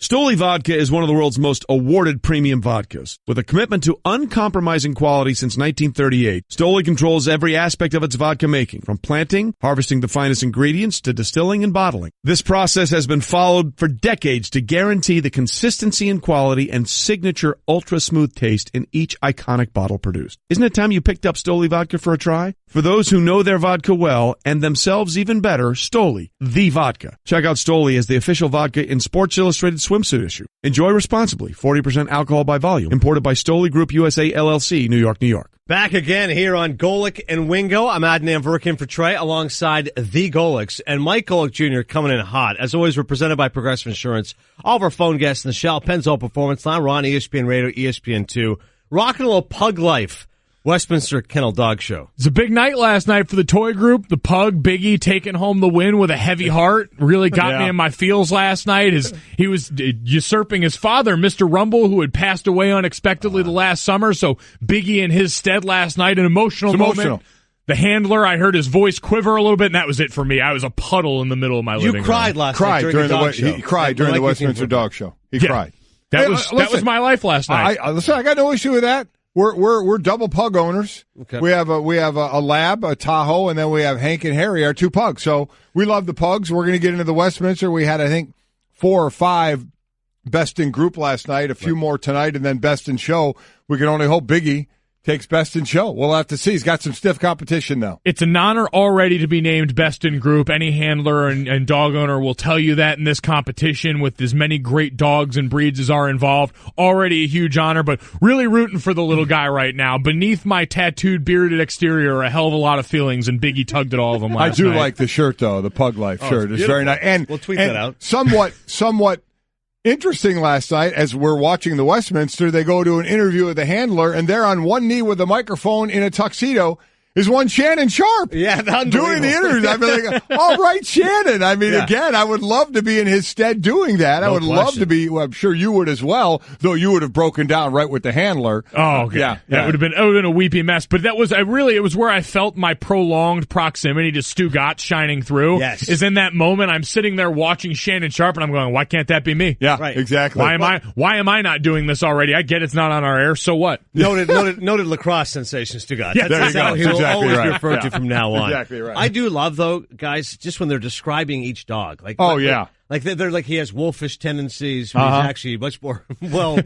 Stoli Vodka is one of the world's most awarded premium vodkas. With a commitment to uncompromising quality since 1938, Stoli controls every aspect of its vodka making, from planting, harvesting the finest ingredients, to distilling and bottling. This process has been followed for decades to guarantee the consistency and quality and signature ultra-smooth taste in each iconic bottle produced. Isn't it time you picked up Stoli Vodka for a try? For those who know their vodka well, and themselves even better, Stoli, the vodka. Check out Stoli as the official vodka in Sports Illustrated swimsuit issue. Enjoy responsibly. 40% alcohol by volume. Imported by Stoli Group USA, LLC, New York, New York. Back again here on Golic and Wingo. I'm Adnan Verkin for Trey alongside the Golics. And Mike Golic Jr. coming in hot. As always, we're presented by Progressive Insurance. All of our phone guests in the Shell Pennzoil Performance Line. We're on ESPN Radio, ESPN2. Rocking a little pug life. Westminster Kennel Dog Show. It's a big night last night for the toy group. The pug, Biggie, taking home the win with a heavy heart. Really got me in my feels last night. He was usurping his father, Mr. Rumble, who had passed away unexpectedly the last summer. So Biggie in his stead last night, an emotional moment. The handler, I heard his voice quiver a little bit, and that was it for me. I was a puddle in the middle of my living room. You cried last night during the dog show. He cried during the Westminster Dog Show. He cried. That was my life last night. Listen, I got no issue with that. We're double pug owners. Okay. We have a lab, a Tahoe, and then we have Hank and Harry, our two pugs. So we love the pugs. We're going to get into the Westminster. We had, I think, 4 or 5 best in group last night, a few more tonight, and then best in show. We can only hope Biggie takes best in show. We'll have to see. He's got some stiff competition, though. It's an honor already to be named best in group. Any handler and dog owner will tell you that in this competition with as many great dogs and breeds as are involved. Already a huge honor, but really rooting for the little guy right now. Beneath my tattooed, bearded exterior are a hell of a lot of feelings, and Biggie tugged at all of them last night. I do like the shirt, though, the Pug Life shirt. It's very nice. And we'll tweet that out. Somewhat interesting last night, as we're watching the Westminster, they go to an interview with the handler, and they're on one knee with a microphone in a tuxedo. Is one Shannon Sharp doing the interviews. I mean, like, all right, Shannon. I mean, again, I would love to be in his stead doing that. I would love to be. Well, I'm sure you would as well, though you would have broken down right with the handler. Oh, okay. That would have been a weepy mess. But it was where I felt my prolonged proximity to Stu Gotts shining through. Yes. Is in that moment I'm sitting there watching Shannon Sharp, and I'm going, why can't that be me? Yeah, right. Exactly. Why am I not doing this already? I get it's not on our air, so what? Noted lacrosse sensation, Stu Gotts. Yeah, that's there you go. He'll Exactly always right. be referred to from now on. Exactly right. I do love, though, guys, just when they're describing each dog. Like, they're like he has wolfish tendencies. But he's actually much more well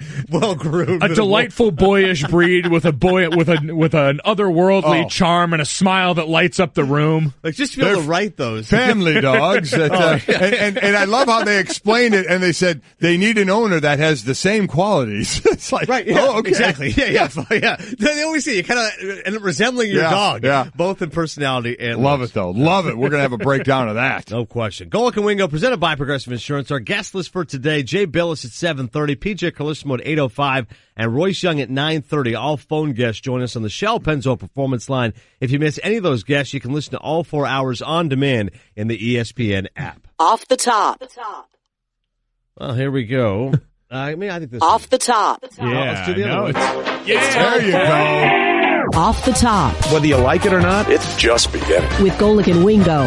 groomed. A delightful boyish breed with an otherworldly charm and a smile that lights up the room. Like, just to be able to write those family dogs. And I love how they explained it, and they said they need an owner that has the same qualities. It's like, right? Yeah, okay. Exactly. Yeah. They always say you kind of end up resembling your dog, both in personality and love looks. it though. Love it. We're gonna have a breakdown of that. No question. Golic and Wingo presented by Progressive Insurance. Our guest list for today: Jay Billis at 7:30, PJ Carlissimo at 8:05, and Royce Young at 9:30. All phone guests join us on the Shell Pennzoil Performance Line. If you miss any of those guests, you can listen to all 4 hours on demand in the ESPN app. Off the top. Well, here we go. I think this off the top. Yeah, let's do the other one. There you go. Off the top. Whether you like it or not, it's just beginning. With Golic and Wingo.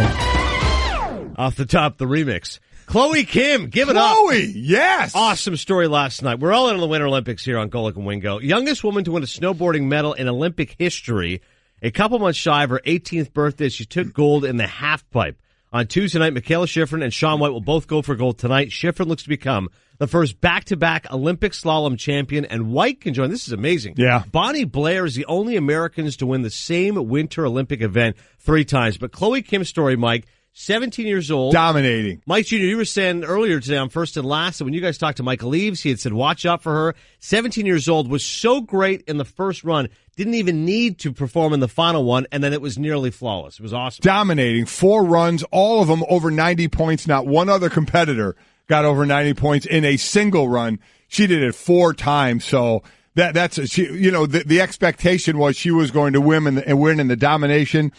Off the top, the remix. Chloe Kim, give it up. Chloe, yes. Awesome story last night. We're all in the Winter Olympics here on Golic and Wingo. Youngest woman to win a snowboarding medal in Olympic history. A couple months shy of her 18th birthday, she took gold in the halfpipe. On Tuesday night, Michaela Schifrin and Shaun White will both go for gold tonight. Schifrin looks to become the first back-to-back Olympic slalom champion, and White can join. This is amazing. Yeah. Bonnie Blair is the only Americans to win the same Winter Olympic event 3 times. But Chloe Kim's story, Mike, 17 years old. Dominating. Mike Jr., you were saying earlier today on First and Last that when you guys talked to Michael Eaves, he had said, watch out for her. 17 years old, was so great in the first run, didn't even need to perform in the final one, and then it was nearly flawless. It was awesome. Dominating. 4 runs, all of them over 90 points. Not one other competitor got over 90 points in a single run. She did it 4 times, so that's the expectation was she was going to win in the domination.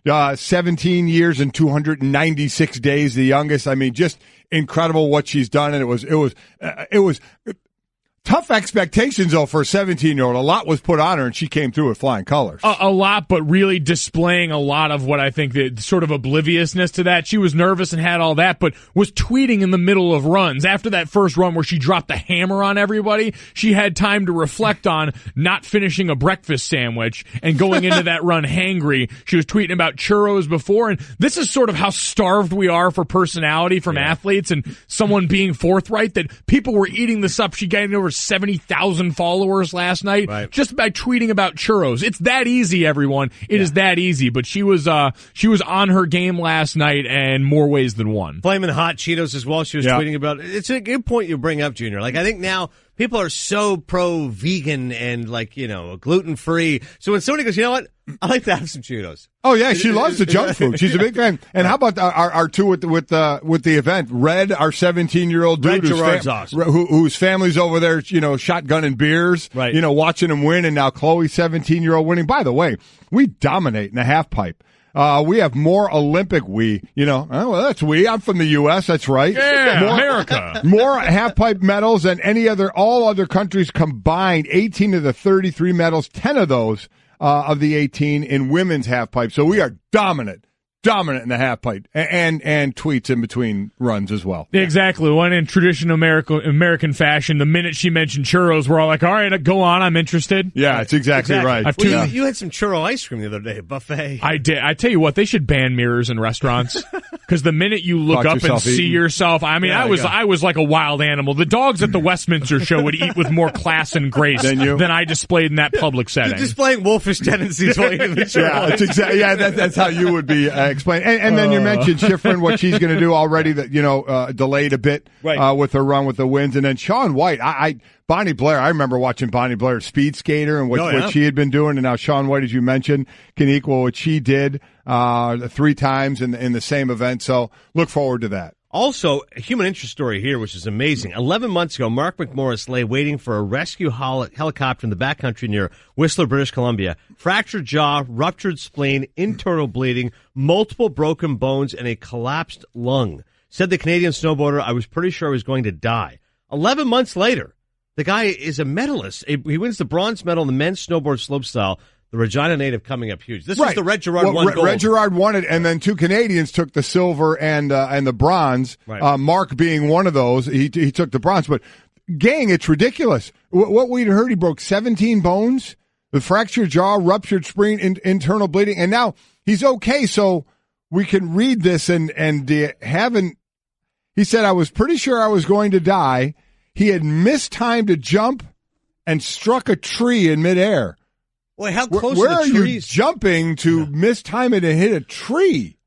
17 years and 296 days, the youngest. I mean, just incredible what she's done, and it was Tough expectations, though, for a 17-year-old. A lot was put on her, and she came through with flying colors. A lot, but really displaying a lot of what I think the sort of obliviousness to that. She was nervous and had all that, but was tweeting in the middle of runs. After that first run where she dropped the hammer on everybody, she had time to reflect on not finishing a breakfast sandwich and going into that run hangry. She was tweeting about churros before, and this is sort of how starved we are for personality from athletes, and someone being forthright that people were eating this up. She gained over 70,000 followers last night just by tweeting about churros. It's that easy, everyone. It is that easy. But she was on her game last night, and more ways than one. Flaming hot Cheetos as well. She was tweeting about. It's a good point you bring up, Junior. Like, I think now people are so pro-vegan and, like, you know, gluten-free. So when somebody goes, you know what? I like to have some Cheetos. Oh, yeah, she loves the junk food. She's a big fan. And how about our two with the event? Red, our 17-year-old dude whose family's over there, you know, shotgunning beers, you know, watching him win. And now Chloe, 17-year-old, winning. By the way, we dominate in the half pipe. We have more Olympic that's I'm from the U.S., that's right. Yeah, America. More half-pipe medals than all other countries combined. 18 of the 33 medals, 10 of those of the 18 in women's half-pipe. So we are dominant in the half-pipe, and tweets in between runs as well. Exactly. One in traditional American fashion, the minute she mentioned churros, we're all like, all right, go on, I'm interested. Yeah, it's exactly right. Well, you had some churro ice cream the other day at buffet. I did. I tell you what, they should ban mirrors in restaurants. Because the minute you look up and see yourself, I mean, I was like a wild animal. The dogs at the Westminster show would eat with more class and grace than I displayed in that public setting. You're displaying wolfish tendencies while eating the churro. Yeah, that's how you would be explained. And then you mentioned Schifrin, what she's going to do already, that, you know, delayed a bit with her run with the wins. And then Shaun White, Bonnie Blair, I remember watching Bonnie Blair speed skater and what she had been doing. And now Shaun White, as you mentioned, can equal what she did 3 times in the same event. So look forward to that. Also, a human interest story here, which is amazing. 11 months ago, Mark McMorris lay waiting for a rescue helicopter in the backcountry near Whistler, British Columbia. Fractured jaw, ruptured spleen, internal bleeding, multiple broken bones, and a collapsed lung. Said the Canadian snowboarder, I was pretty sure I was going to die. 11 months later, the guy is a medalist. He wins the bronze medal in the men's snowboard slopestyle. The Regina native coming up huge. This is the Red Gerard won gold. Red Gerard won it, and then 2 Canadians took the silver and the bronze. Right. Mark being one of those, he took the bronze. But gang, it's ridiculous. What we'd heard, he broke 17 bones, the fractured jaw, ruptured spleen, internal bleeding, and now he's okay. So we can read this and haven't. He said, I was pretty sure I was going to die. He had missed time to jump and struck a tree in midair. Well, how close where are the trees? You jumping to miss time it and hit a tree?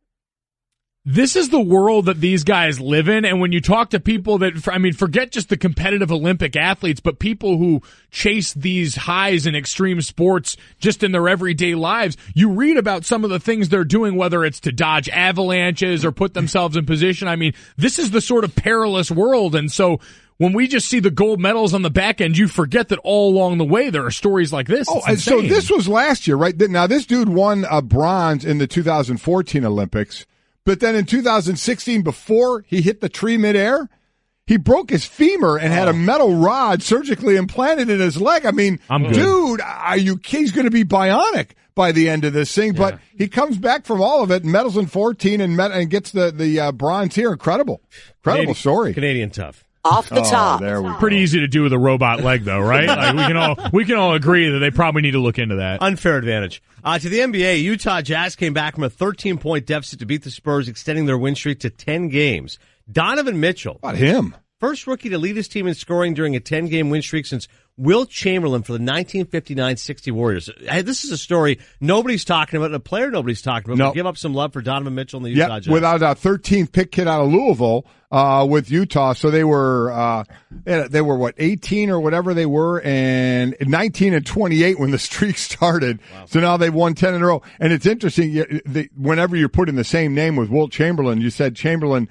This is the world that these guys live in, and when you talk to people that, I mean, forget just the competitive Olympic athletes, but people who chase these highs in extreme sports just in their everyday lives, you read about some of the things they're doing, whether it's to dodge avalanches or put themselves in position. I mean, this is the sort of perilous world, and so when we just see the gold medals on the back end, you forget that all along the way there are stories like this. Oh, and so this was last year, right? Now, this dude won a bronze in the 2014 Olympics, but then in 2016, before he hit the tree midair, he broke his femur and had a metal rod surgically implanted in his leg. I mean, dude, he's going to be bionic by the end of this thing, but he comes back from all of it, medals in 14 and gets the bronze here. Incredible story. Canadian tough. Off the top. There we go. Pretty easy to do with a robot leg, though, right? Like we can all agree that they probably need to look into that. Unfair advantage. To the NBA, Utah Jazz came back from a 13-point deficit to beat the Spurs, extending their win streak to 10 games. Donovan Mitchell. About him. First rookie to lead his team in scoring during a 10-game win streak since Wilt Chamberlain for the 1959-60 Warriors. This is a story nobody's talking about, and a player nobody's talking about. No. But give up some love for Donovan Mitchell and the Utah Jazz. Without a 13th pick kid out of Louisville with Utah. So they were 18 or whatever they were, and 19 and 28 when the streak started. Wow. So now they've won 10 in a row. And it's interesting, whenever you're putting the same name with Wilt Chamberlain, you said Chamberlain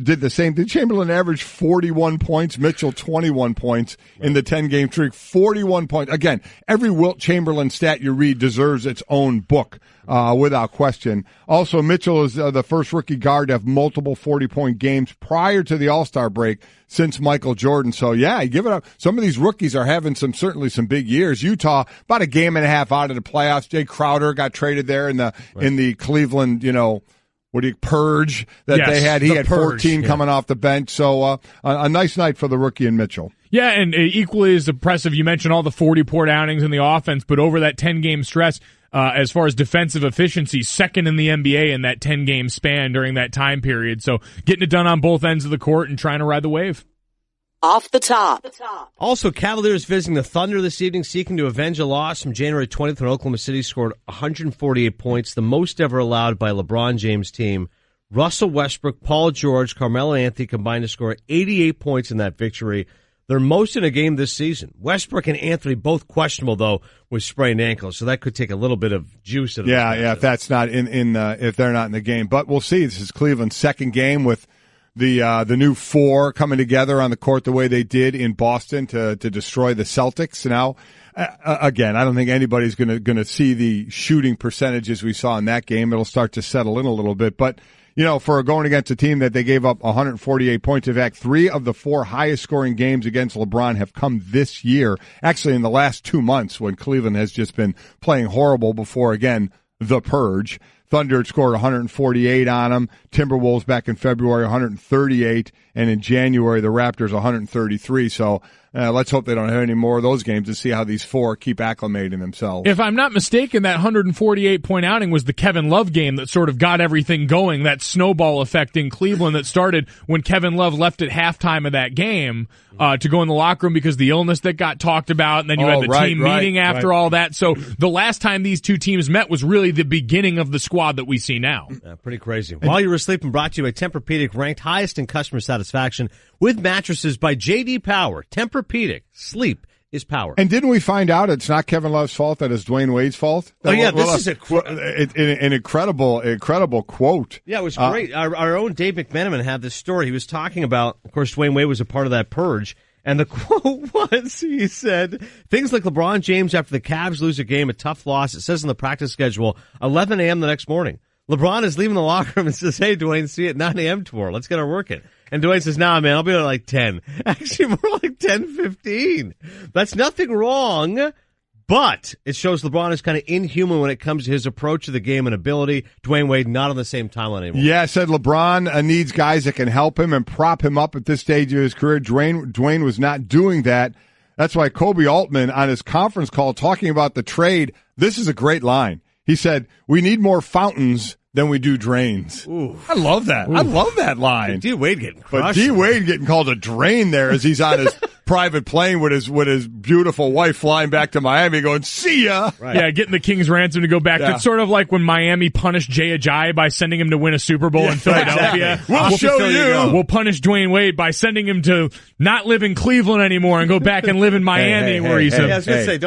did the same thing. Chamberlain averaged 41 points, Mitchell 21 points in the 10-game streak. 41 points. Again, every Wilt Chamberlain stat you read deserves its own book, without question. Also, Mitchell is the first rookie guard to have multiple 40-point games prior to the All-Star break since Michael Jordan. So, yeah, you give it up. Some of these rookies are having certainly some big years. Utah, about a game and a half out of the playoffs. Jay Crowder got traded there in the Cleveland, purge that they had. He had 14 coming off the bench. So a nice night for the rookie in Mitchell. Yeah, and equally as impressive, you mentioned all the 40-point outings in the offense, but over that 10-game stretch, as far as defensive efficiency, second in the NBA in that 10-game span during that time period. So getting it done on both ends of the court and trying to ride the wave. Off the top. Also, Cavaliers visiting the Thunder this evening, seeking to avenge a loss from January 20th when Oklahoma City scored 148 points, the most ever allowed by a LeBron James team. Russell Westbrook, Paul George, Carmelo Anthony combined to score 88 points in that victory. They're most in a game this season. Westbrook and Anthony both questionable, though, with sprained ankles, so that could take a little bit of juice. Yeah, if that's not if they're not in the game. But we'll see. This is Cleveland's second game with the new four coming together on the court the way they did in Boston to destroy the Celtics. Now, again, I don't think anybody's going to see the shooting percentages we saw in that game. It'll start to settle in a little bit, but for going against a team that they gave up 148 points. In fact, 3 of the 4 highest scoring games against LeBron have come this year. Actually, in the last 2 months when Cleveland has just been playing horrible before, again, the purge. Thunder had scored 148 on them. Timberwolves back in February, 138. And in January, the Raptors, 133. So let's hope they don't have any more of those games to see how these 4 keep acclimating themselves. If I'm not mistaken, that 148-point outing was the Kevin Love game that sort of got everything going, that snowball effect in Cleveland that started when Kevin Love left at halftime of that game to go in the locker room because the illness that got talked about, and then you had the team meeting after all that. So the last time these two teams met was really the beginning of the squad that we see now. Yeah, pretty crazy. While you were sleeping, brought to you by Tempur-Pedic, ranked highest in customer satisfaction with mattresses by J.D. Power. Tempur-Pedic, sleep is power. And didn't we find out it's not Kevin Love's fault, that it's Dwayne Wade's fault? This is an incredible quote. Yeah, it was great. Our own Dave McMenamin had this story. He was talking about, of course, Dwayne Wade was a part of that purge. And the quote was, he said, things like LeBron James after the Cavs lose a game, a tough loss. It says in the practice schedule, 11 a.m. the next morning. LeBron is leaving the locker room and says, hey, Dwayne, see you at 9 a.m. tomorrow. Let's get our work in. And Dwayne says, nah, man, I'll be there at like 10. Actually, more like 10:15. That's nothing wrong, but it shows LeBron is kind of inhuman when it comes to his approach to the game and ability. Dwayne Wade not on the same timeline anymore. Yeah, said LeBron needs guys that can help him and prop him up at this stage of his career. Dwayne was not doing that. That's why Kobe Altman on his conference call talking about the trade, this is a great line. He said, we need more fountains than we do drains. Ooh. I love that. Ooh. I love that line. D. Wade getting crushed. But D. Wade getting called a drain there as he's on his private plane with his beautiful wife flying back to Miami going, see ya. Right. Yeah, getting the King's ransom to go back. Yeah. It's sort of like when Miami punished Jay Ajayi by sending him to win a Super Bowl in Philadelphia. Exactly. We'll show you. We'll punish Dwayne Wade by sending him to not live in Cleveland anymore and go back and live in Miami where he's a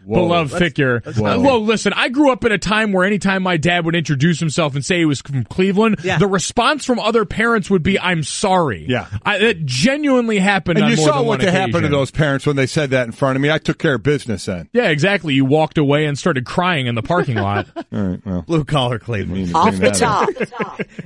beloved figure. Well, listen, I grew up in a time where anytime my dad would introduce himself and say he was from Cleveland, the response from other parents would be, I'm sorry. Yeah. That genuinely happened on more than one occasion. And you saw what happened to those parents when they said that in front of me. I took care of business then. Yeah, exactly. You walked away and started crying in the parking lot. All right, well. Blue-collar Cleveland. Off the top.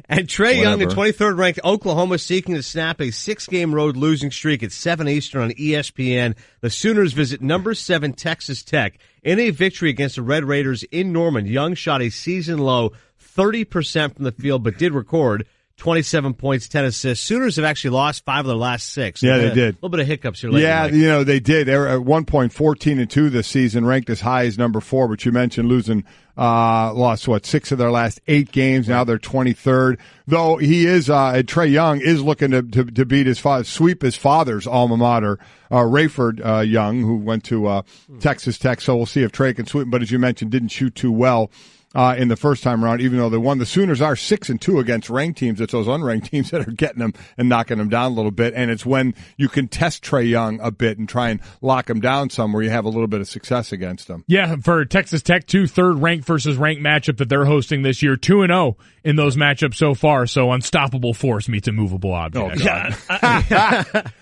And Trae Young, the 23rd ranked Oklahoma, seeking to snap a 6-game road losing streak at 7 Eastern on ESPN. The Sooners visit number 7 Texas Tech. In a victory against the Red Raiders in Norman, Young shot a season-low 30% from the field, but did record 27 points, 10 assists. Sooners have actually lost 5 of their last 6. Yeah, they did. A little bit of hiccups here lately. Yeah, they did. They were at one point 14-2 this season, ranked as high as number 4, but you mentioned lost 6 of their last 8 games. Now they're 23rd. Though he is, Trae Young is looking to beat his father, sweep his father's alma mater, Rayford Young, who went to Texas Tech. So we'll see if Trae can sweep him. But as you mentioned, didn't shoot too well in the first time around, even though they won. The Sooners are 6-2 against ranked teams. It's those unranked teams that are getting them and knocking them down a little bit. And it's when you can test Trae Young a bit and try and lock him down somewhere, you have a little bit of success against them. Yeah, for Texas Tech, too, third ranked versus ranked matchup that they're hosting this year, 2-0 in those matchups so far. So unstoppable force meets immovable object.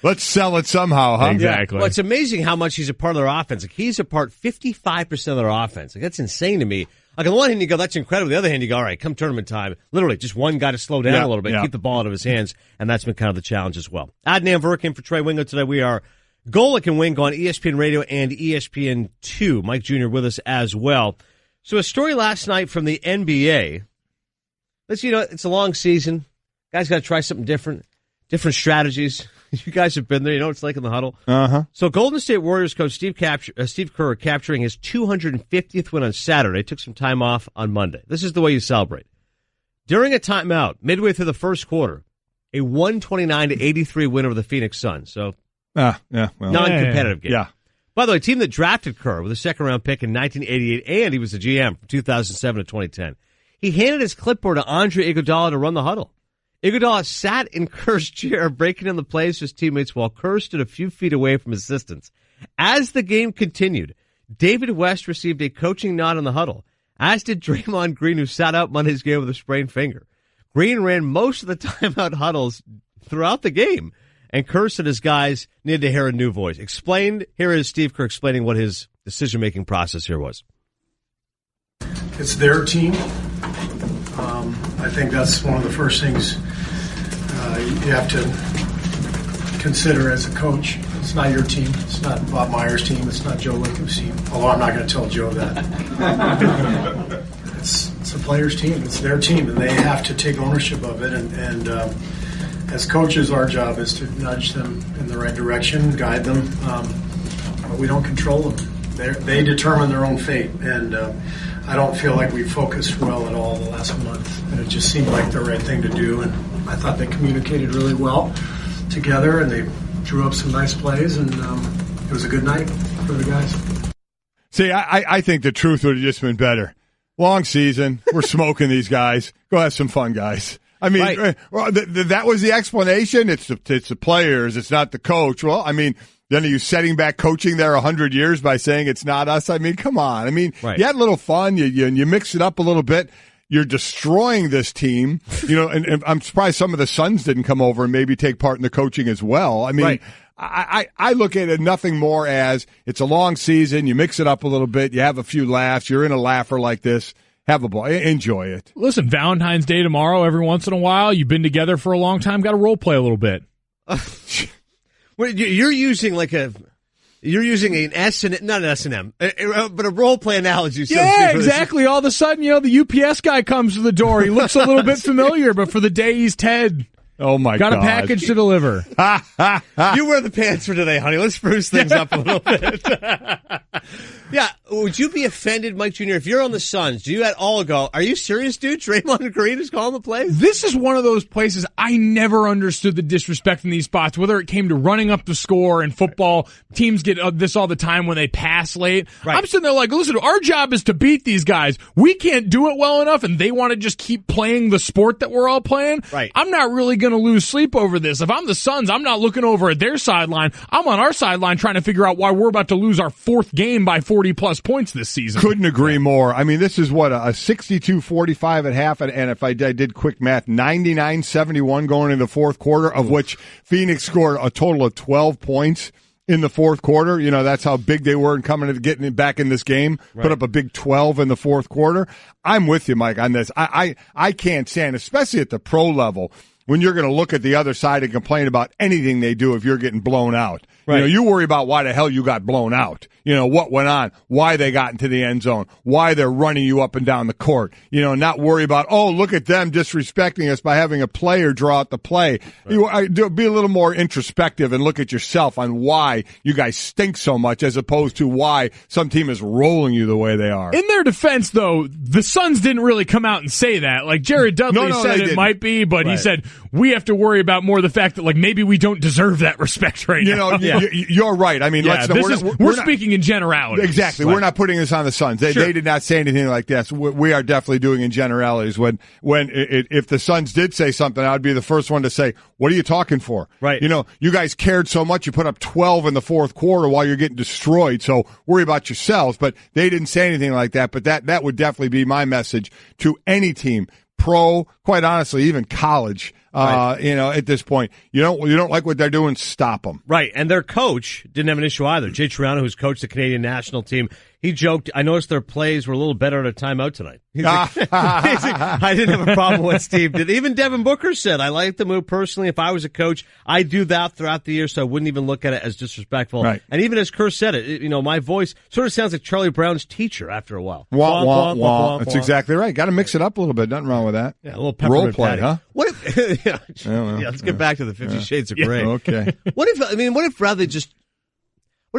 Let's sell it somehow, huh? Exactly. Well, it's amazing how much he's a part of their offense. Like, he's a part 55% of their offense. Like, that's insane to me. Like, on the one hand, you go, that's incredible. The other hand, you go, all right, come tournament time. Literally, just one guy to slow down a little bit, keep the ball out of his hands, and that's been kind of the challenge as well. Adnan Verkin for Trey Wingo today. We are Golic and Wingo on ESPN Radio and ESPN2. Mike Jr. with us as well. So a story last night from the NBA. It's a long season. Guys got to try something different strategies. You guys have been there. You know what it's like in the huddle. Uh-huh. So Golden State Warriors coach Steve Kerr capturing his 250th win on Saturday. Took some time off on Monday. This is the way you celebrate. During a timeout, midway through the first quarter, a 129-83 win over the Phoenix Suns. So non-competitive game. Yeah. By the way, team that drafted Kerr with a second-round pick in 1988, and he was the GM from 2007 to 2010. He handed his clipboard to Andre Iguodala to run the huddle. Iguodala sat in Kerr's chair, breaking down the plays for his teammates while Kerr stood a few feet away from his assistants. As the game continued, David West received a coaching nod in the huddle, as did Draymond Green, who sat out Monday's game with a sprained finger. Green ran most of the timeout huddles throughout the game, and Kerr said his guys needed to hear a new voice. Here is Steve Kerr explaining what his decision-making process here was. It's their team. I think that's one of the first things you have to consider as a coach. It's not your team. It's not Bob Myers' team. It's not Joe Lincoln's team. Although I'm not going to tell Joe that. It's the players' team. It's their team, and they have to take ownership of it. And as coaches, our job is to nudge them in the right direction, guide them. But we don't control them. They determine their own fate. And I don't feel like we focused well at all the last month. And it just seemed like the right thing to do. And I thought they communicated really well together, and they drew up some nice plays, and it was a good night for the guys. See, I think the truth would have just been better. Long season. We're smoking these guys. Go have some fun, guys. I mean, right. That was the explanation. It's the players. It's not the coach. Well, I mean, then are you setting back coaching there 100 years by saying it's not us? I mean, come on. I mean, You had a little fun. You mix it up a little bit. You're destroying this team, and I'm surprised some of the Suns didn't come over and maybe take part in the coaching as well. I mean, I look at it nothing more as it's a long season. You mix it up a little bit. You have a few laughs. You're in a laugher like this. Have a ball. Enjoy it. Listen, Valentine's Day tomorrow, every once in a while, you've been together for a long time, got to role play a little bit. You're using an S and not an S&M, but a role play analogy. So yeah, exactly. All of a sudden, the UPS guy comes to the door. He looks a little bit familiar, but for the day he's Ted. Oh my God! Got a package to deliver. You wear the pants for today, honey. Let's spruce things up a little bit. Yeah, would you be offended, Mike Jr., if you're on the Suns? Do you at all go, are you serious, dude? Draymond Green is calling the plays? This is one of those places I never understood the disrespect in these spots, whether it came to running up the score in football. Teams get this all the time when they pass late. Right. I'm sitting there like, listen, our job is to beat these guys. We can't do it well enough, and they want to just keep playing the sport that we're all playing. Right. I'm not really going to lose sleep over this. If I'm the Suns, I'm not looking over at their sideline. I'm on our sideline trying to figure out why we're about to lose our fourth game by 40-plus points this season. Couldn't agree more. I mean, this is what, a 62-45 at half, and if I did quick math, 99-71 going into the fourth quarter, of which Phoenix scored a total of 12 points in the fourth quarter. That's how big they were in getting back in this game. Right. Put up a big 12 in the fourth quarter. I'm with you, Mike, on this. I can't stand, especially at the pro level, when you're going to look at the other side and complain about anything they do if you're getting blown out. Right. You worry about why the hell you got blown out. What went on, why they got into the end zone, why they're running you up and down the court. Not worry about, look at them disrespecting us by having a player draw out the play. Right. Be a little more introspective and look at yourself on why you guys stink so much as opposed to why some team is rolling you the way they are. In their defense, though, the Suns didn't really come out and say that. Like Jared Dudley said it might be, but he said, we have to worry about more the fact that, like, maybe we don't deserve that respect right now. You're right. I mean, we're speaking in generalities. Exactly. We're not putting this on the Suns. They did not say anything like that. So we are definitely doing in generalities. If the Suns did say something, I'd be the first one to say, what are you talking for? Right. You guys cared so much. You put up 12 in the fourth quarter while you're getting destroyed. So worry about yourselves. But they didn't say anything like that. But that would definitely be my message to any team, pro, quite honestly, even college. At this point, you don't like what they're doing, stop them. Right, and their coach didn't have an issue either. Jay Triano, who's coached the Canadian national team, he joked, I noticed their plays were a little better at a timeout tonight. He's like, I didn't have a problem with Steve did. Even Devin Booker said, I like the move personally. If I was a coach, I'd do that throughout the year, so I wouldn't even look at it as disrespectful. Right. And even as Kerr said it, my voice sort of sounds like Charlie Brown's teacher after a while. That's exactly right. Got to mix it up a little bit. Nothing wrong with that. Yeah, a little peppermint role play, patty. huh? What if? Let's get back to the 50 Shades of Grey. Okay. What if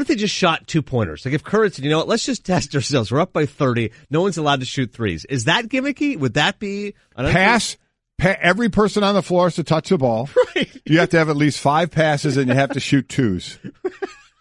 they just shot 2-pointers? Like if Kerr said, let's just test ourselves. We're up by 30. No one's allowed to shoot threes. Is that gimmicky? Would that be pass? Every person on the floor has to touch the ball. Right. You have to have at least 5 passes, and you have to shoot 2s.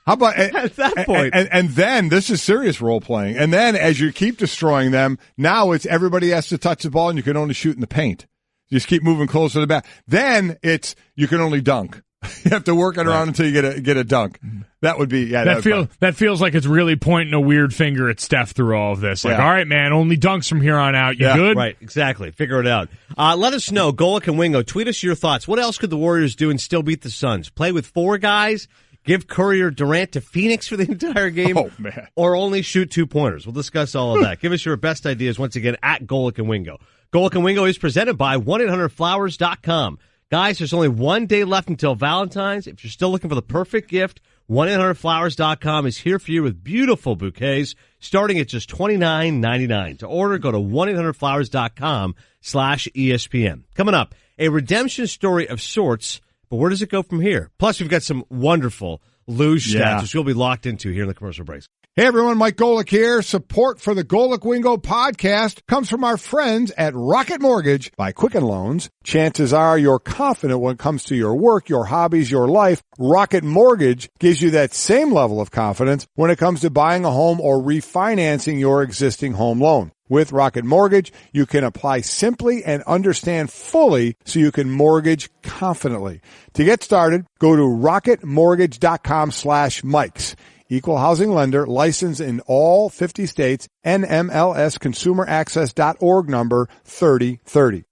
How about at that point? And then this is serious role playing. And then as you keep destroying them, now it's everybody has to touch the ball, and you can only shoot in the paint. You just keep moving closer to the back. Then it's you can only dunk. You have to work it around until you get a dunk. That would be that feels like it's really pointing a weird finger at Steph through all of this. Like, all right, man, only dunks from here on out. You good? Right, exactly. Figure it out. Let us know, Golic and Wingo. Tweet us your thoughts. What else could the Warriors do and still beat the Suns? Play with 4 guys? Give Curry or Durant to Phoenix for the entire game? Oh, man. Or only shoot 2-pointers? We'll discuss all of that. Give us your best ideas once again at Golic and Wingo. Golic and Wingo is presented by 1-800-Flowers.com. Guys, there's only 1 day left until Valentine's. If you're still looking for the perfect gift, 1-800-Flowers.com is here for you with beautiful bouquets starting at just $29.99. To order, go to 1-800-Flowers.com/ESPN. Coming up, a redemption story of sorts, but where does it go from here? Plus, we've got some wonderful luge stats, which we'll be locked into here in the commercial breaks. Hey everyone, Mike Golic here. Support for the Golic Wingo podcast comes from our friends at Rocket Mortgage by Quicken Loans. Chances are you're confident when it comes to your work, your hobbies, your life. Rocket Mortgage gives you that same level of confidence when it comes to buying a home or refinancing your existing home loan. With Rocket Mortgage, you can apply simply and understand fully so you can mortgage confidently. To get started, go to rocketmortgage.com/Mikes. Equal housing lender, licensed in all 50 states, NMLS consumeraccess.org number 3030.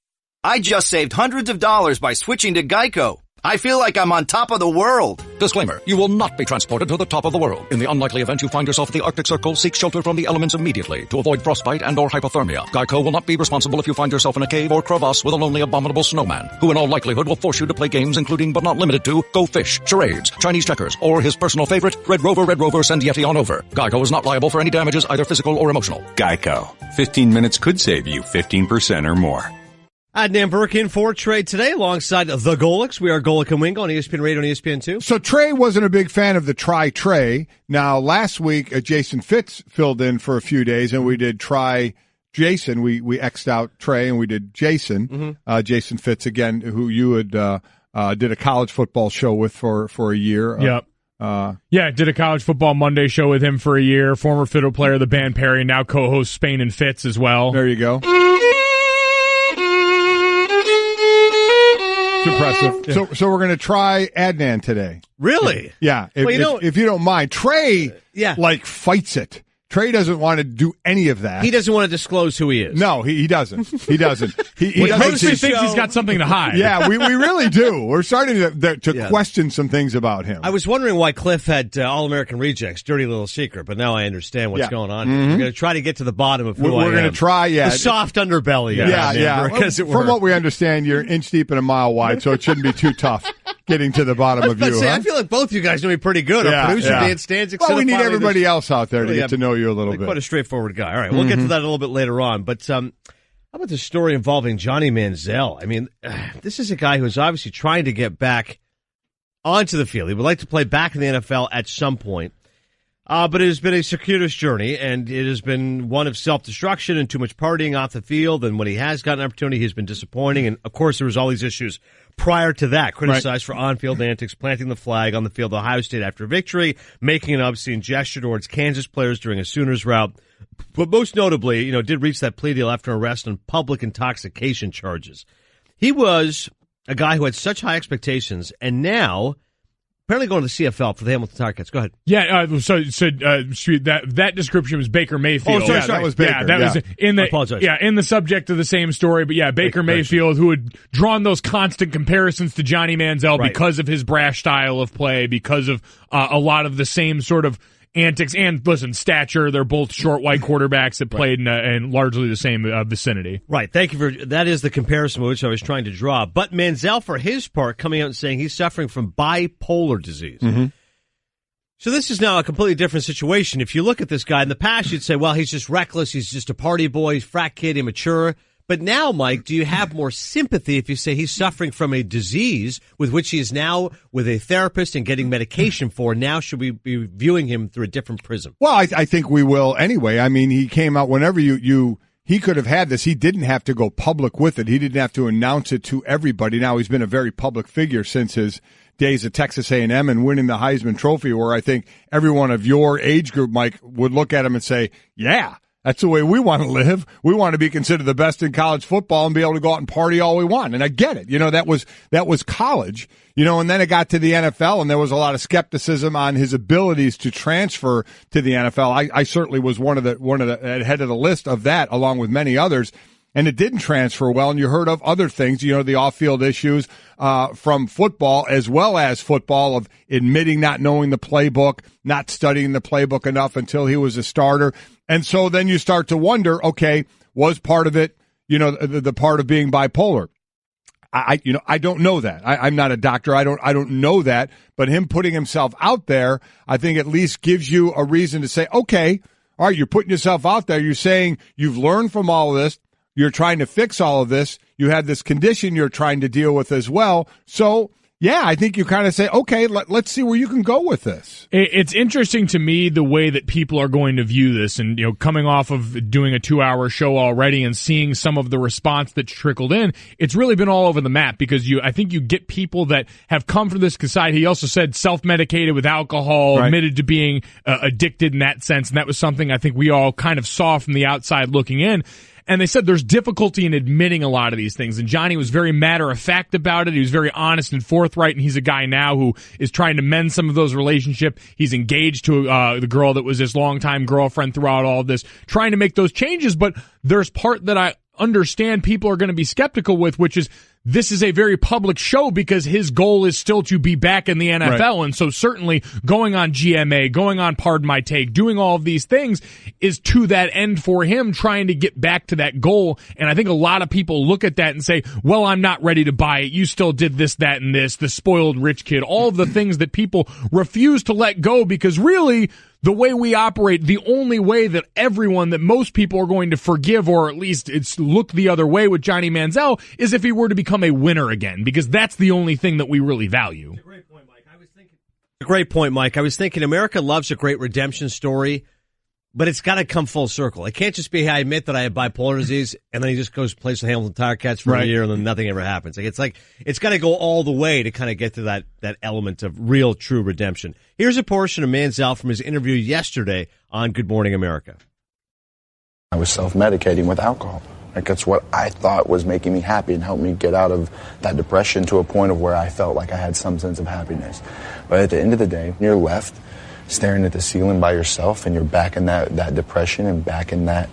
I just saved hundreds of dollars by switching to Geico. I feel like I'm on top of the world. Disclaimer, you will not be transported to the top of the world. In the unlikely event you find yourself at the Arctic Circle, seek shelter from the elements immediately to avoid frostbite and or hypothermia. Geico will not be responsible if you find yourself in a cave or crevasse with a lonely abominable snowman, who in all likelihood will force you to play games including but not limited to Go Fish, charades, Chinese checkers, or his personal favorite, Red Rover, send Yeti on over. Geico is not liable for any damages, either physical or emotional. Geico. 15 minutes could save you 15% or more. Adnan Burke in for Trey today alongside the Golics. We are Golic and Wingo on ESPN Radio and ESPN2. So Trey wasn't a big fan of the Try Trey. Now, last week, Jason Fitz filled in for a few days, and we did Try Jason. We X'd out Trey, and we did Jason. Jason Fitz, again, who you had did a college football show with for a year. Yep. Did a college football Monday show with him for a year. Former fiddle player of the band Perry, now co-host Spain and Fitz as well. There you go. It's impressive. Yeah. So we're going to try Adnan today. Really? Yeah. If you don't mind. Trey, fights it. Trey doesn't want to do any of that. He doesn't want to disclose who he is. No, he doesn't. He doesn't. He mostly thinks he's got something to hide. Yeah, we really do. We're starting to question some things about him. I was wondering why Cliff had All-American Rejects, Dirty Little Secret, but now I understand what's going on. We're going to try to get to the bottom of who I am. We're going to try, the soft underbelly. From what we understand, you're inch deep and a mile wide, so it shouldn't be too tough getting to the bottom of you. I feel like both you guys know me pretty good. Our producer, Dan Stanzik. Well, we need everybody else out there to get to know you a little bit. Quite a straightforward guy. All right, we'll get to that a little bit later on. But how about the story involving Johnny Manziel? I mean, this is a guy who's obviously trying to get back onto the field. He would like to play back in the NFL at some point. But it has been a circuitous journey, and it has been one of self-destruction and too much partying off the field. And when he has gotten an opportunity, he's been disappointing. And, of course, there was all these issues prior to that, criticized for on-field antics, planting the flag on the field of Ohio State after victory, making an obscene gesture towards Kansas players during a Sooners rout. But most notably, did reach that plea deal after arrest on public intoxication charges. He was a guy who had such high expectations, and now apparently going to the CFL for the Hamilton Tiger-Cats. Go ahead. Yeah, that description was Baker Mayfield. Oh, sorry. That was Baker. Yeah, that was in the I apologize. Yeah, in the subject of the same story. But yeah, Baker Mayfield, who had drawn those constant comparisons to Johnny Manziel because of his brash style of play, because of a lot of the same sort of antics and, listen, stature. They're both short white quarterbacks that played in largely the same vicinity. Right. Thank you for that. Is the comparison which I was trying to draw. But Manziel, for his part, coming out and saying he's suffering from bipolar disease. Mm-hmm. So this is now a completely different situation. If you look at this guy in the past, you'd say, well, he's just reckless. He's just a party boy, he's frat kid, immature. But now, Mike, do you have more sympathy if you say he's suffering from a disease with which he is now with a therapist and getting medication for? Now should we be viewing him through a different prism? Well, I think we will anyway. I mean, he came out whenever he could have had this. He didn't have to go public with it. He didn't have to announce it to everybody. Now, he's been a very public figure since his days at Texas A&M and winning the Heisman Trophy, where I think everyone of your age group, Mike, would look at him and say, yeah, that's the way we want to live. We want to be considered the best in college football and be able to go out and party all we want. And I get it. That was college, and then it got to the NFL and there was a lot of skepticism on his abilities to transfer to the NFL. I certainly was one of the head of the list of that, along with many others. And it didn't transfer well, and you heard of other things, the off-field issues from football, as well as football, of admitting not knowing the playbook, not studying the playbook enough until he was a starter. And so then you start to wonder, okay, was part of it, the part of being bipolar? I don't know that. I'm not a doctor. I don't know that. But him putting himself out there, I think at least gives you a reason to say, okay, all right, you're putting yourself out there. You're saying you've learned from all of this. You're trying to fix all of this. You have this condition you're trying to deal with as well. So, yeah, I think you kind of say, okay, let's see where you can go with this. It's interesting to me the way that people are going to view this, and coming off of doing a 2-hour show already and seeing some of the response that's trickled in, it's really been all over the map, because I think you get people that have come from this side. He also said self-medicated with alcohol, right, admitted to being addicted in that sense, and that was something I think we all kind of saw from the outside looking in. And they said there's difficulty in admitting a lot of these things. And Johnny was very matter-of-fact about it. He was very honest and forthright, and he's a guy now who is trying to mend some of those relationships. He's engaged to the girl that was his longtime girlfriend throughout all of this, trying to make those changes. But there's part that I understand people are going to be skeptical with, which is this is a very public show because his goal is still to be back in the NFL. Right. And so certainly going on GMA, going on Pardon My Take, doing all of these things is to that end for him, trying to get back to that goal. And I think a lot of people look at that and say, well, I'm not ready to buy it. You still did this, that, and this, the spoiled rich kid, all of the things that people refuse to let go, because really the way we operate, the only way that that most people are going to forgive, or at least it's look the other way with Johnny Manziel, is if he were to become a winner again, because that's the only thing that we really value. It's a great point, Mike. I was thinking America loves a great redemption story, but it's got to come full circle. It can't just be, I admit that I have bipolar disease, and then he just goes plays the Hamilton Tiger-Cats for a year, and then nothing ever happens. It's got to go all the way to kind of get to that element of real, true redemption. Here's a portion of Manziel from his interview yesterday on Good Morning America. I was self-medicating with alcohol. That's what I thought was making me happy and helped me get out of that depression to a point of where I felt like I had some sense of happiness. But at the end of the day, you're left staring at the ceiling by yourself, and you're back in that depression and back in that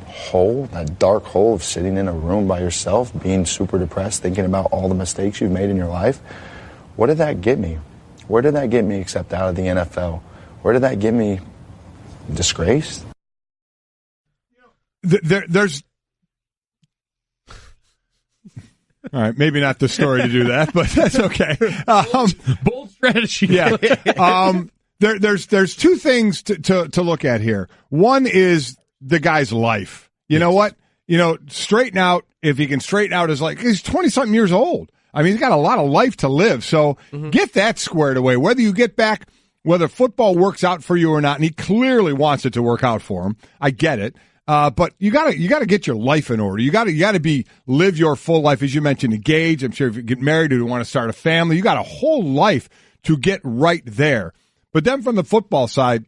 hole, that dark hole of sitting in a room by yourself, being super depressed, thinking about all the mistakes you've made in your life. What did that get me? Where did that get me except out of the NFL? Where did that get me? Disgraced? There's... All right, maybe not the story to do that, but that's okay. Bold strategy. Yeah. There's two things to look at here. One is the guy's life. You know what? Straighten out, if he can straighten out his life. He's 20-something years old. I mean, he's got a lot of life to live. So get that squared away. Whether you get back, whether football works out for you or not, and he clearly wants it to work out for him. I get it. But you gotta get your life in order. You gotta live your full life, as you mentioned, engaged. I'm sure if you get married or you want to start a family, you got a whole life to get right there. But then from the football side,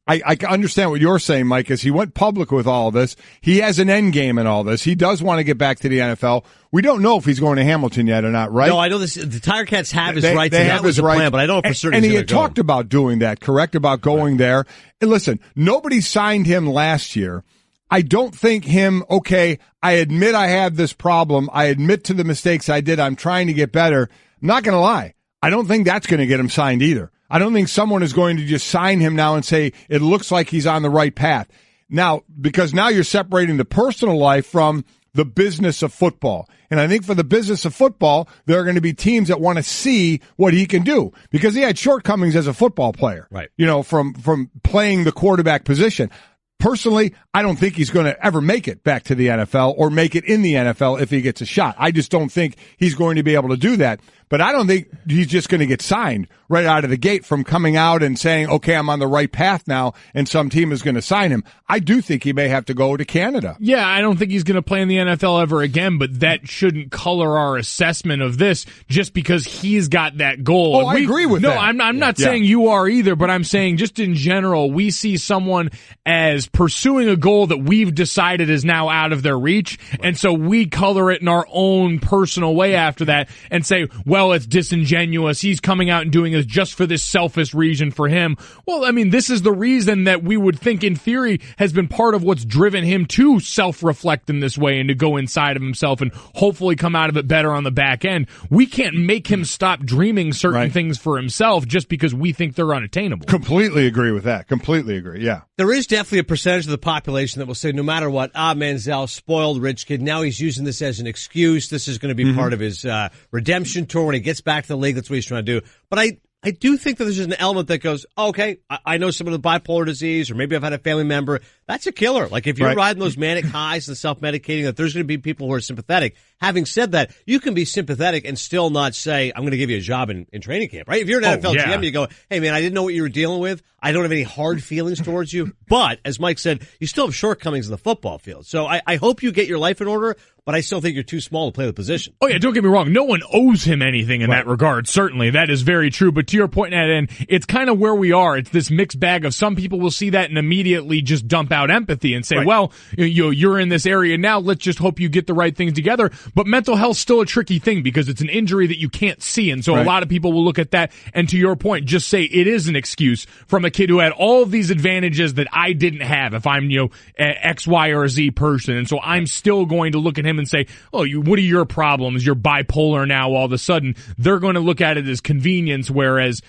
I understand what you're saying, Mike, as he went public with all of this. He has an end game in all this. He does want to get back to the NFL. We don't know if he's going to Hamilton yet or not, right? No, I know this. The Tiger Cats have his rights, and that was the plan, but I don't know for certain and he's he had talked about doing that, correct, about going there. And listen, nobody signed him last year. I don't think okay, I admit I have this problem. I admit to the mistakes I did. I'm trying to get better. I'm not going to lie. I don't think that's going to get him signed either. I don't think someone is going to just sign him now and say it looks like he's on the right path. Now, because now you're separating the personal life from the business of football. And I think for the business of football, there are going to be teams that want to see what he can do because he had shortcomings as a football player, right? From playing the quarterback position. Personally, I don't think he's going to ever make it back to the NFL or make it in the NFL if he gets a shot. I just don't think he's going to be able to do that. But I don't think he's just going to get signed right out of the gate from coming out and saying, okay, I'm on the right path now, and some team is going to sign him. I do think he may have to go to Canada. Yeah, I don't think he's going to play in the NFL ever again, but that shouldn't color our assessment of this just because he's got that goal. Oh, I agree with that. No, I'm not saying you are either, but I'm saying just in general, we see someone as pursuing a goal that we've decided is now out of their reach, and so we color it in our own personal way after that and say, well, it's disingenuous. He's coming out and doing this just for this selfish reason for him. Well, I mean, this is the reason that we would think in theory has been part of what's driven him to self-reflect in this way and to go inside of himself and hopefully come out of it better on the back end. We can't make him stop dreaming certain things for himself just because we think they're unattainable. Completely agree with that. Completely agree. Yeah. There is definitely a percentage of the population that will say no matter what, Manziel, spoiled rich kid. Now he's using this as an excuse. This is going to be part of his redemption tour when he gets back to the league. That's what he's trying to do. But I do think that there's just an element that goes, okay, I know some of the bipolar disease, or maybe I've had a family member. That's a killer. Like if you're riding those manic highs and self-medicating, that there's going to be people who are sympathetic. Having said that, you can be sympathetic and still not say, I'm going to give you a job in training camp, right? If you're an NFL GM, you go, hey man, I didn't know what you were dealing with. I don't have any hard feelings towards you. But as Mike said, you still have shortcomings in the football field. So I hope you get your life in order, but I still think you're too small to play the position. Oh yeah, don't get me wrong. No one owes him anything in that regard. Certainly, that is very true. But to your point, Ed, it's kind of where we are. It's this mixed bag of some people will see that and immediately just dump out empathy and say, well, you're in this area now. Let's just hope you get the right things together. But mental health's still a tricky thing because it's an injury that you can't see. And so a lot of people will look at that and to your point, just say it is an excuse from a kid who had all of these advantages that I didn't have if I'm, X, Y, or Z person. And so I'm still going to look at him and say, oh, what are your problems? You're bipolar now all of a sudden. They're going to look at it as convenience, whereas,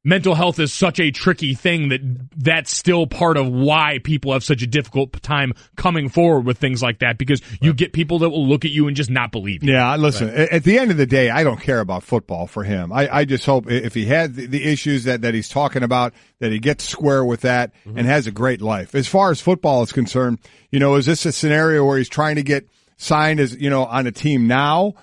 mental health is such a tricky thing that's still part of why people have such a difficult time coming forward with things like that, because you get people that will look at you and just not believe you. Yeah, listen, at the end of the day, I don't care about football for him. I just hope if he had the issues that he's talking about, that he gets square with that and has a great life. As far as football is concerned, is this a scenario where he's trying to get signed as, on a team now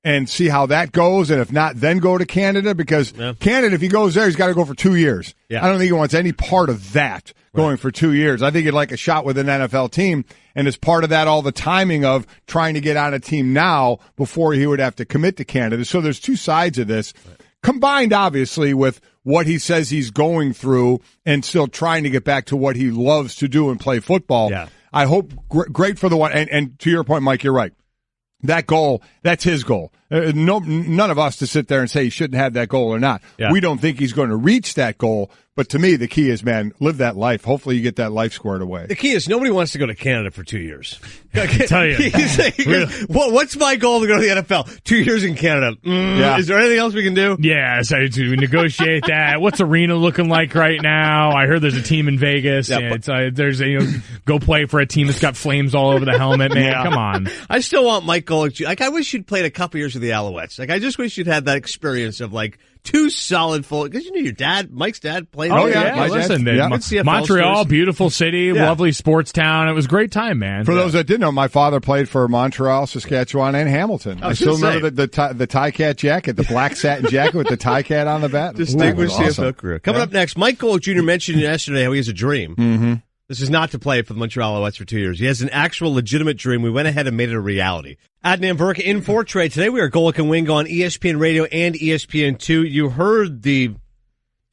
and see how that goes, and if not, then go to Canada? Because Canada, if he goes there, he's got to go for 2 years. Yeah. I don't think he wants any part of that going for 2 years. I think he'd like a shot with an NFL team, and as part of that, all the timing of trying to get on a team now before he would have to commit to Canada. So there's two sides of this, combined obviously with what he says he's going through and still trying to get back to what he loves to do and play football. Yeah. I hope great for the one. And to your point, Mike, you're right. That goal, that's his goal. None of us to sit there and say he shouldn't have that goal or not. Yeah. We don't think he's going to reach that goal. But to me, the key is, man, live that life. Hopefully you get that life squared away. The key is nobody wants to go to Canada for 2 years. I can tell you. What's my goal to go to the NFL? 2 years in Canada. Is there anything else we can do? Yeah, so to negotiate that. What's arena looking like right now? I heard there's a team in Vegas. Yeah, there's go play for a team that's got flames all over the helmet, man. Yeah. Come on. I still want Mike Golick. I wish you'd played a couple years with the Alouettes. I just wish you'd had that experience of two solid full, because your dad, Mike's dad, played. Oh yeah, listen, Montreal, beautiful city, lovely sports town. It was a great time, man. For those that didn't know, my father played for Montreal, Saskatchewan, and Hamilton. I still remember the Tie-Cat jacket, the black satin jacket with the Tie-Cat on the bat. Distinguished CFL career. Coming up next, Mike Golick Jr. mentioned yesterday how he has a dream. This is not to play for the Montreal Alouettes for 2 years. He has an actual legitimate dream. We went ahead and made it a reality. Adnan Virk in for Trey. Today we are Golic and Wingo on ESPN Radio and ESPN2. You heard the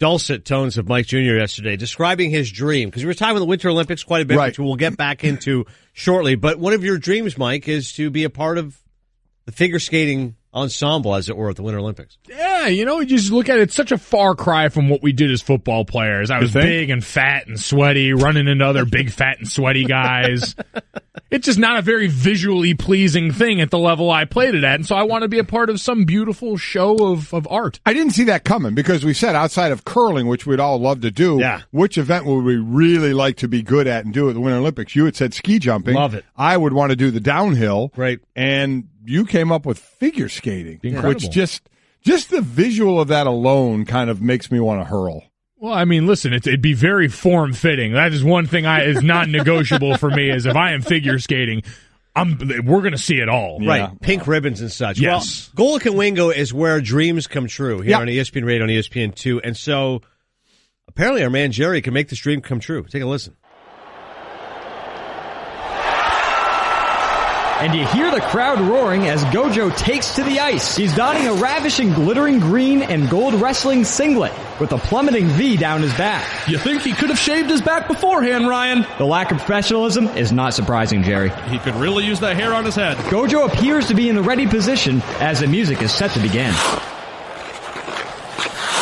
dulcet tones of Mike Jr. yesterday describing his dream, because we were talking about the Winter Olympics quite a bit, which we'll get back into shortly. But one of your dreams, Mike, is to be a part of the figure skating ensemble, as it were, at the Winter Olympics. Yeah, you just look at it, it's such a far cry from what we did as football players. I was big and fat and sweaty, running into other big, fat, and sweaty guys. It's just not a very visually pleasing thing at the level I played it at, and so I want to be a part of some beautiful show of art. I didn't see that coming, because we said outside of curling, which we'd all love to do, which event would we really like to be good at and do at the Winter Olympics? You had said ski jumping. Love it. I would want to do the downhill. Right. And you came up with figure skating, Incredible. which just the visual of that alone kind of makes me want to hurl. Well, I mean, listen, it'd be very form-fitting. That is one thing is non-negotiable for me, is if I am figure skating, we're going to see it all. Right, yeah. Pink ribbons and such. Yes. Well, Golic and Wingo is where dreams come true here on ESPN Radio and ESPN2. And so apparently our man Jerry can make this dream come true. Take a listen. And you hear the crowd roaring as Gojo takes to the ice. He's donning a ravishing glittering green and gold wrestling singlet with a plummeting V down his back. You think he could have shaved his back beforehand, Ryan? The lack of professionalism is not surprising, Jerry. He could really use that hair on his head. Gojo appears to be in the ready position as the music is set to begin.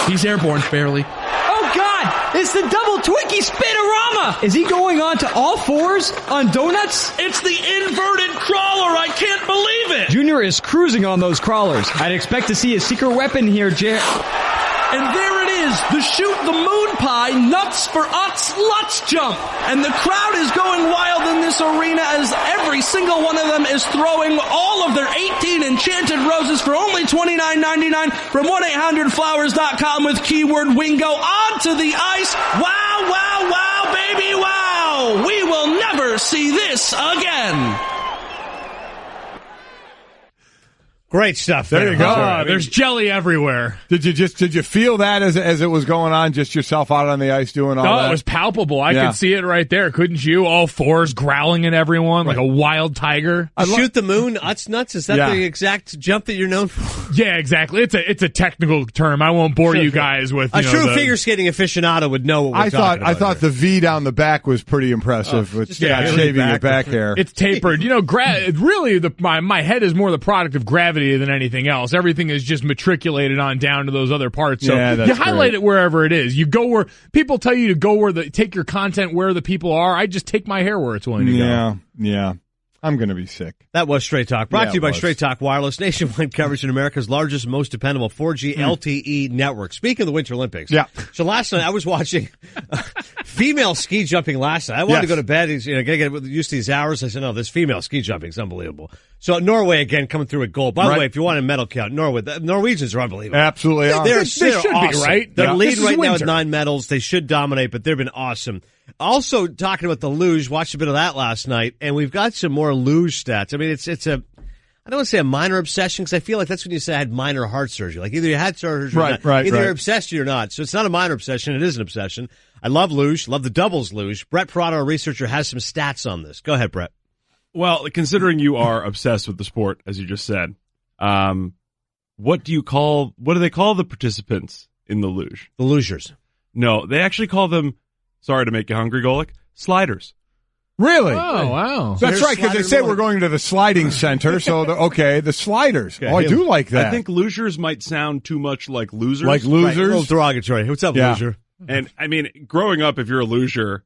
He's airborne, barely. Oh, God! It's the double Twinkie Spinorama! Is he going on to all fours on donuts? It's the inverted crawler! I can't believe it! Junior is cruising on those crawlers. I'd expect to see a secret weapon here, And there it is, the shoot the moon pie nuts for Utz Lutz jump. And the crowd is going wild in this arena as every single one of them is throwing all of their 18 enchanted roses for only $29.99 from 1-800-Flowers.com with keyword Wingo onto the ice. Wow, wow, wow, baby, wow. We will never see this again. Great stuff. There you go. There's jelly everywhere. Did you feel that as it was going on? Just yourself out on the ice doing all that? Oh, it was palpable. I could see it right there. Couldn't you? All fours growling at everyone like a wild tiger. Shoot the moon, Utz nuts. Is that the exact jump that you're known for? Yeah, exactly. It's a technical term. I won't bore you guys with. A true figure skating aficionado would know what we're talking about. I thought the V down the back was pretty impressive with shaving your back hair. It's tapered. Really, my head is more the product of gravity than anything else. Everything is just matriculated on down to those other parts. So you highlight it wherever it is. You go where people tell you to go, take your content where the people are. I just take my hair where it's willing to go. Yeah. I'm going to be sick. That was Straight Talk. Brought to you by Straight Talk Wireless, nationwide coverage in America's largest, most dependable 4G LTE network. Speaking of the Winter Olympics. Yeah. So last night I was watching female ski jumping last night. I wanted to go to bed. Got to get used to these hours. I said, no, this female ski jumping is unbelievable. So Norway again coming through at gold. By the way, if you want a medal count, Norway, the Norwegians are unbelievable. Absolutely are. They should awesome. Be, right? They're leading right now with 9 medals. They should dominate, but they've been awesome. Also, talking about the luge, watched a bit of that last night, and we've got some more luge stats. I mean, it's I don't want to say a minor obsession, because I feel like that's when you say I had minor heart surgery. Like either you had surgery or not. Either you're obsessed or you're not. So it's not a minor obsession. It is an obsession. I love luge, love the doubles luge. Brett Parado, a researcher, has some stats on this. Go ahead, Brett. Well, considering you are obsessed with the sport, as you just said, what do they call the participants in the luge? The lugers. No, they actually call them, sorry to make you hungry, Golic, sliders. Really? Oh, wow. That's right, because they say we're going to the sliding center, so the sliders. Okay. Oh, I do like that. I think losers might sound too much like losers. Like losers? Right, a little derogatory. What's up, loser? And, I mean, growing up, if you're a loser,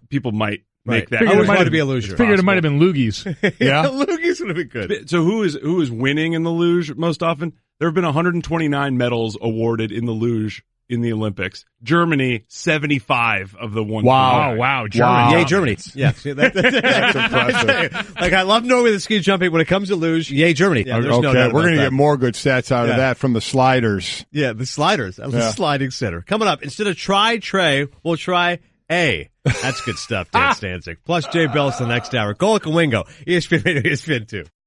people might make that. I always wanted to be a loser. Figured it might have been loogies. Yeah, loogies would have been good. So who is winning in the luge most often? There have been 129 medals awarded in the luge in the Olympics. Germany, 75 of the 129. Wow, Germany. Yay, Germany. Yeah. That's impressive. Like, I love Norway the ski jumping. When it comes to luge, yay, Germany. Yeah, okay, we're going to get more good stats out of that from the sliders. Yeah, the sliders. That was the sliding center. Coming up, instead of try Trey, we'll try A. That's good stuff, Dan Stanzik. Plus Jay Bell's the next hour. Golic and Wingo, ESPN Radio, ESPN2.